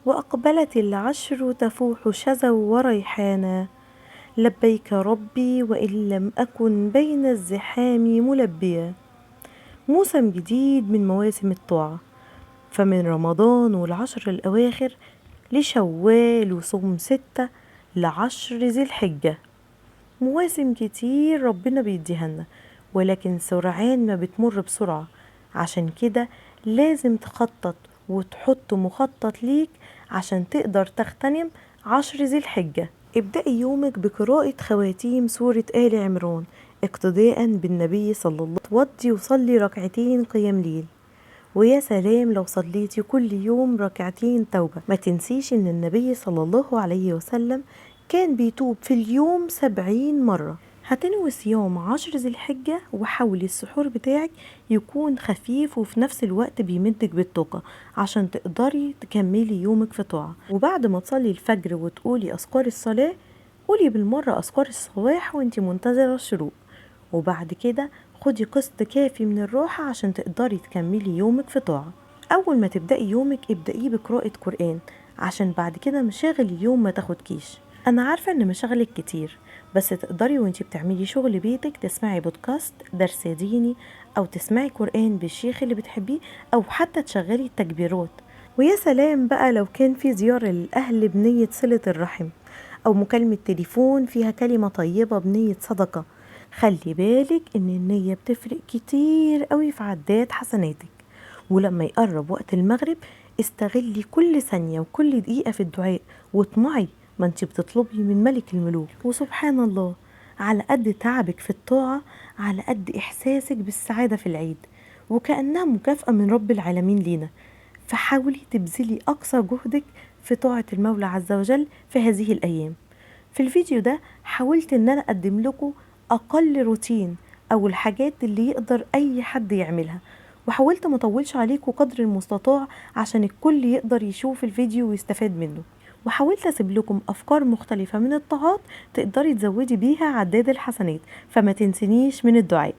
وأقبلت العشر تفوح شذا وريحانا، لبيك ربي وإن لم أكن بين الزحام ملبيا. موسم جديد من مواسم الطاعة، فمن رمضان والعشر الأواخر لشوال وصوم 6 ل10 ذي الحجة. مواسم كتير ربنا بيديها لنا، ولكن سرعان ما بتمر بسرعة. عشان كده لازم تخطط وتحط مخطط ليك عشان تقدر تغتنم 10 ذي الحجة. ابدأي يومك بقراءة خواتيم سورة آل عمران اقتداء بالنبي صلى الله عليه وسلم. ودي وصلي ركعتين قيام ليل، ويا سلام لو صليتي كل يوم ركعتين توبة. ما تنسيش ان النبي صلى الله عليه وسلم كان بيتوب في اليوم 70 مرة. هتنوي صيام 10 ذي الحجة، وحاولي السحور بتاعك يكون خفيف وفي نفس الوقت بيمدك بالطاقة عشان تقدري تكملي يومك في طاعة. وبعد ما تصلي الفجر وتقولي أذكار الصلاة، قولي بالمرة أذكار الصباح وانتي منتظرة الشروق. وبعد كده خدي قسط كافي من الراحة عشان تقدري تكملي يومك في طاعة. أول ما تبدأي يومك ابدأيه بقراءة قرآن، عشان بعد كده مشاغل اليوم ما تاخدكيش. أنا عارفة إن مشاغلك كتير، بس تقدري وانتي بتعملي شغل بيتك تسمعي بودكاست درس ديني، أو تسمعي قرآن بالشيخ اللي بتحبيه، أو حتى تشغلي التكبيرات. ويا سلام بقى لو كان في زيارة للأهل بنية صلة الرحم، أو مكالمة تليفون فيها كلمة طيبة بنية صدقة. خلي بالك ان النية بتفرق كتير قوي في عداد حسناتك. ولما يقرب وقت المغرب استغلي كل ثانية وكل دقيقة في الدعاء واطمعي، ما انت بتطلبي من ملك الملوك. وسبحان الله، على قد تعبك في الطاعة على قد إحساسك بالسعادة في العيد، وكأنها مكافأة من رب العالمين لينا. فحاولي تبذلي أقصى جهدك في طاعة المولى عز وجل في هذه الأيام. في الفيديو ده حاولت ان انا اقدم لكم اقل روتين او الحاجات اللي يقدر اي حد يعملها، وحاولت ما اطولش عليكم قدر المستطاع عشان الكل يقدر يشوف الفيديو ويستفاد منه. وحاولت اسيب لكم افكار مختلفة من الطاعات تقدري تزودي بيها عداد الحسنات، فما تنسنيش من الدعاء.